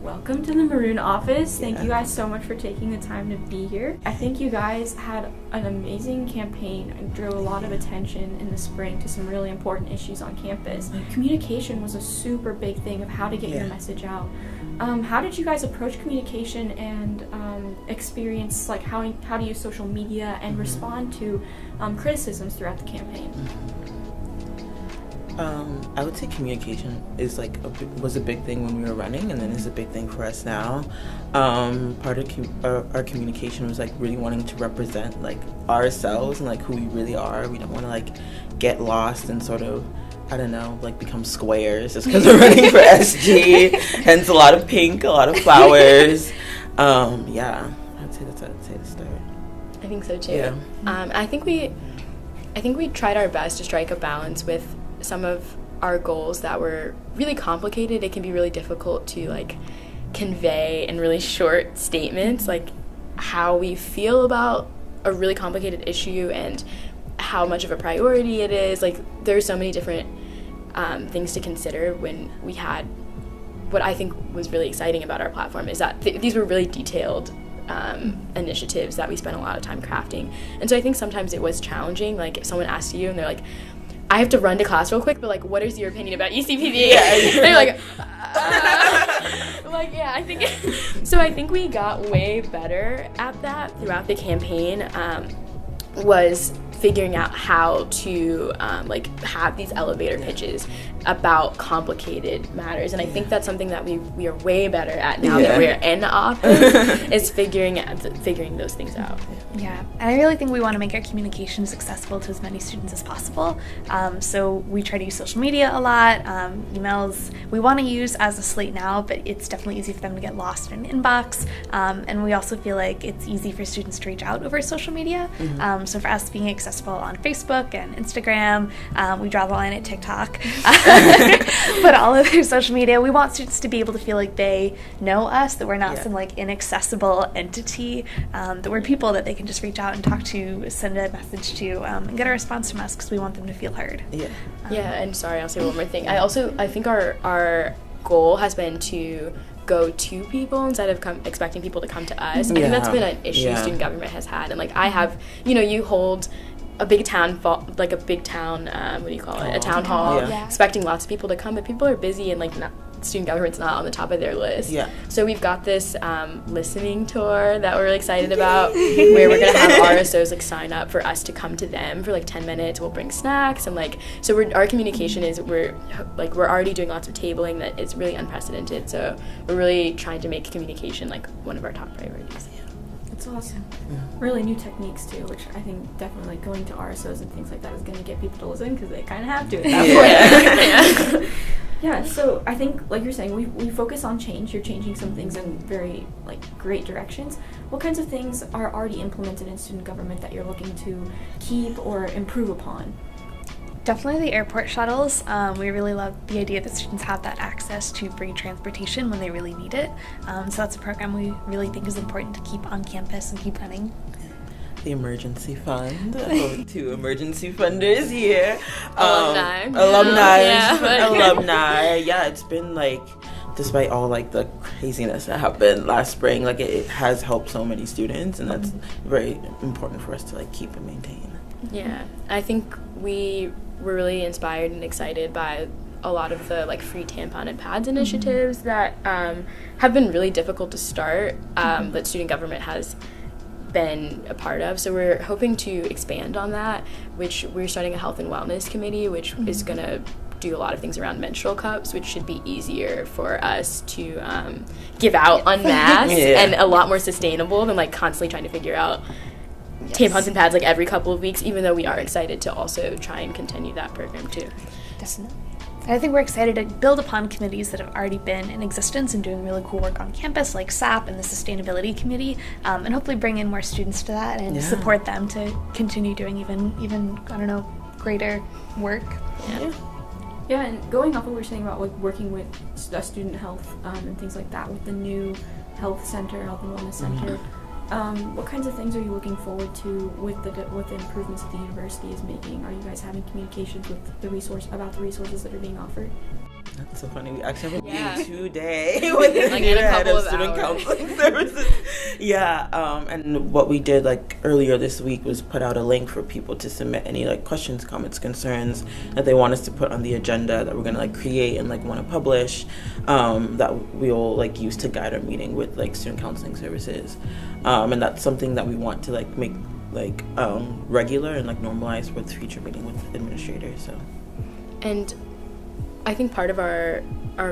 welcome to the Maroon office. Thank you guys so much for taking the time to be here. I think you guys had an amazing campaign and drew a lot of attention in the spring to some really important issues on campus. Communication was a super big thing of how to get your message out. How did you guys approach communication and experience like how to use social media and respond to criticisms throughout the campaign? I would say communication is was a big thing when we were running, and then is a big thing for us now. Part of our communication was really wanting to represent ourselves and who we really are. We don't want to get lost and sort of, I don't know, become squares just because we're running for SG. Hence a lot of pink, a lot of flowers. I'd say the start. I think so too. Yeah. I think we tried our best to strike a balance with some of our goals that were really complicated. It can be really difficult to convey in really short statements how we feel about a really complicated issue and how much of a priority it is. There's so many different things to consider when we had what I think was really exciting about our platform is that these were really detailed initiatives that we spent a lot of time crafting. And so I think sometimes it was challenging, if someone asks you and they're like, I have to run to class real quick, but what is your opinion about ECPD? And you're I think so I think we got way better at that throughout the campaign, was figuring out how to have these elevator pitches about complicated matters. And I think that's something that we are way better at now that we're in office, is figuring those things out. Yeah, and I really think we want to make our communications accessible to as many students as possible. So we try to use social media a lot, emails we want to use as a Slate now, but it's definitely easy for them to get lost in an inbox. And we also feel like it's easy for students to reach out over social media. So for us, being accessible on Facebook and Instagram, we draw the line at TikTok. But all other social media, we want students to be able to feel like they know us, that we're not some inaccessible entity, that we're people that they can just reach out and talk to, send a message to, and get a response from us because we want them to feel heard. And sorry, I'll say one more thing. I think our goal has been to go to people instead of expecting people to come to us. I think that's been an issue student government has had. And I have, you hold a big town, what do you call it? A town hall, expecting lots of people to come, but people are busy and student government's not on the top of their list. So we've got this listening tour that we're really excited about, where we're gonna have RSOs sign up for us to come to them for 10 minutes. We'll bring snacks and so our communication is we're already doing lots of tabling that is really unprecedented. So we're really trying to make communication one of our top priorities. That's awesome. Really new techniques too, which I think definitely going to RSOs and things like that is going to get people to listen because they kind of have to at that point. Yeah, so I think, like you're saying, we focus on change. You're changing some things in very great directions. What kinds of things are already implemented in student government that you're looking to keep or improve upon? Definitely the airport shuttles. We really love the idea that students have that access to free transportation when they really need it. So that's a program we really think is important to keep on campus and keep running. The emergency fund. Two emergency funders here. Alumni. Alumni. Yeah, it's been despite all the craziness that happened last spring, it has helped so many students, and that's very important for us to keep and maintain. Yeah, I think we were really inspired and excited by a lot of the free tampon and pads initiatives that have been really difficult to start, that student government has been a part of. So we're hoping to expand on that, which we're starting a health and wellness committee, which is going to do a lot of things around menstrual cups, which should be easier for us to give out en masse and a lot more sustainable than constantly trying to figure out tampons and pads every couple of weeks, even though we are excited to also try and continue that program too. Definitely. And I think we're excited to build upon committees that have already been in existence and doing really cool work on campus, like SAP and the Sustainability Committee, and hopefully bring in more students to that and support them to continue doing even I don't know, greater work. Yeah, and going off what we were saying about working with student health and things like that with the new health and wellness center, what kinds of things are you looking forward to with the improvements that the university is making? Are you guys having communications with the resources that are being offered? That's so funny. We actually have a Yeah. meeting today with the Like, new in a head couple of of student hours. counseling services. Yeah, and what we did like earlier this week was put out a link for people to submit any like questions, comments, concerns that they want us to put on the agenda that we're gonna like create and like want to publish, that we'll like use to guide our meeting with like student counseling services, and that's something that we want to like make like regular and like normalize with future meeting with administrators. So. And I think part of our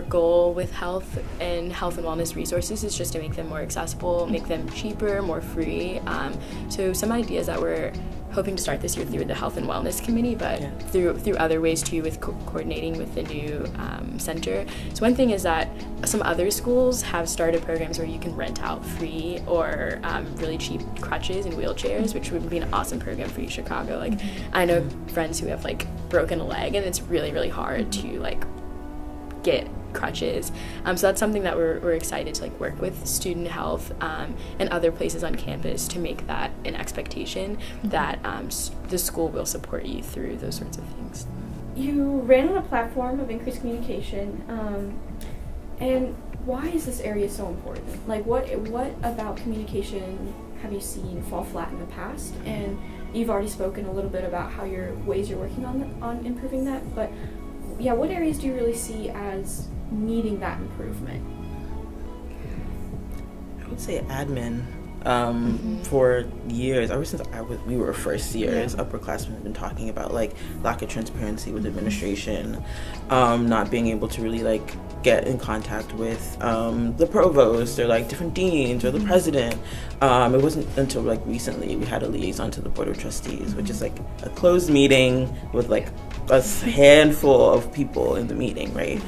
goal with health and wellness resources is just to make them more accessible, make them cheaper, more free. So some ideas that we're hoping to start this year through the Health and Wellness Committee, but through other ways too, with coordinating with the new center. So one thing is that some other schools have started programs where you can rent out free or really cheap crutches and wheelchairs, which would be an awesome program for you, Chicago. Like, I know friends who have like broken a leg, and it's really, really hard to like get crutches. So that's something that we're excited to like work with student health and other places on campus to make that an expectation that the school will support you through those sorts of things. You ran on a platform of increased communication, and why is this area so important? Like, what about communication have you seen fall flat in the past? And you've already spoken a little bit about how you're working on improving that, but yeah, what areas do you really see as needing that improvement? I would say admin. For years, ever since we were first years, upperclassmen have been talking about like lack of transparency with administration, not being able to really like get in contact with the provost or like different deans or the president. It wasn't until like recently we had a liaison to the board of trustees, which is like a closed meeting with like a handful of people in the meeting, right?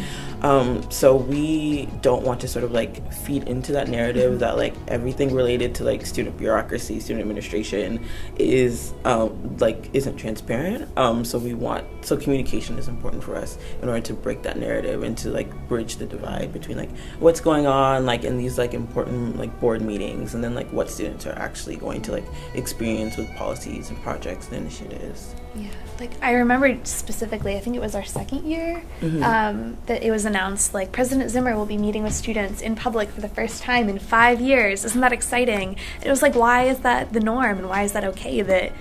So we don't want to sort of like feed into that narrative that like everything related to like student bureaucracy, student administration is isn't transparent. So communication is important for us in order to break that narrative and to like bridge the divide between like what's going on like in these like important like board meetings and then like what students are actually going to like experience with policies and projects and initiatives. Yeah, like I remember specifically, I think it was our second year, that it was announced like President Zimmer will be meeting with students in public for the first time in 5 years. Isn't that exciting? It was like, why is that the norm and why is that okay that,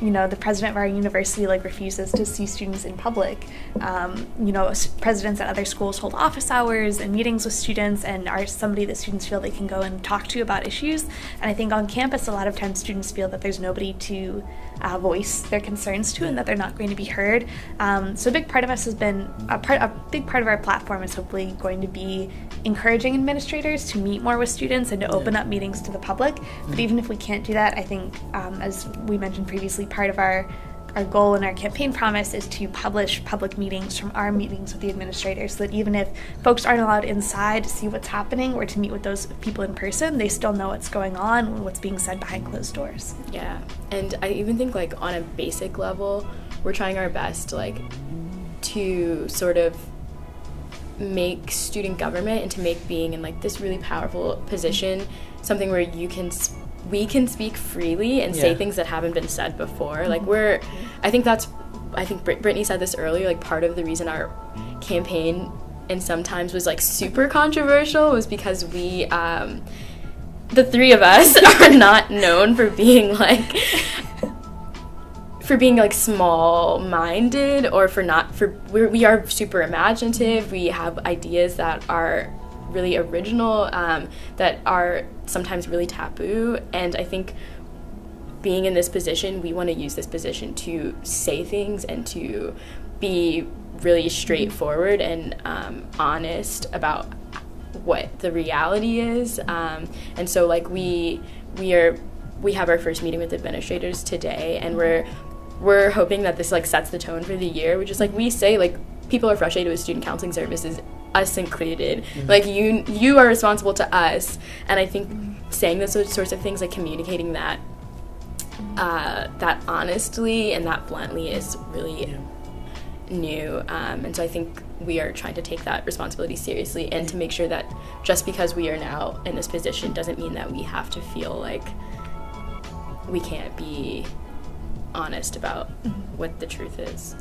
you know, the president of our university like refuses to see students in public? You know, presidents at other schools hold office hours and meetings with students and are somebody that students feel they can go and talk to about issues. And I think on campus, a lot of times students feel that there's nobody to voice their concerns to and that they're not going to be heard. So a big part of us has been, a big part of our platform is hopefully going to be encouraging administrators to meet more with students and to open up meetings to the public. But even if we can't do that, I think, as we mentioned previously, part of our goal and our campaign promise is to publish public meetings from our meetings with the administrators so that even if folks aren't allowed inside to see what's happening or to meet with those people in person, they still know what's going on and what's being said behind closed doors. Yeah, and I even think like on a basic level, we're trying our best like to sort of make student government and to make being in like this really powerful position something where we can speak freely and say things that haven't been said before. Like I think Brittany said this earlier, like part of the reason our campaign and sometimes was like super controversial was because we, the three of us are not known for being like small-minded or we are super imaginative. We have ideas that are really original, that are sometimes really taboo, and I think being in this position, we want to use this position to say things and to be really straightforward and honest about what the reality is, and so like we have our first meeting with administrators today, and we're hoping that this like sets the tone for the year, which is like we say like people are frustrated with student counseling services, us included. Like you are responsible to us, and I think saying those sorts of things, like communicating that that honestly and that bluntly is really new, and so I think we are trying to take that responsibility seriously and to make sure that just because we are now in this position doesn't mean that we have to feel like we can't be honest about what the truth is.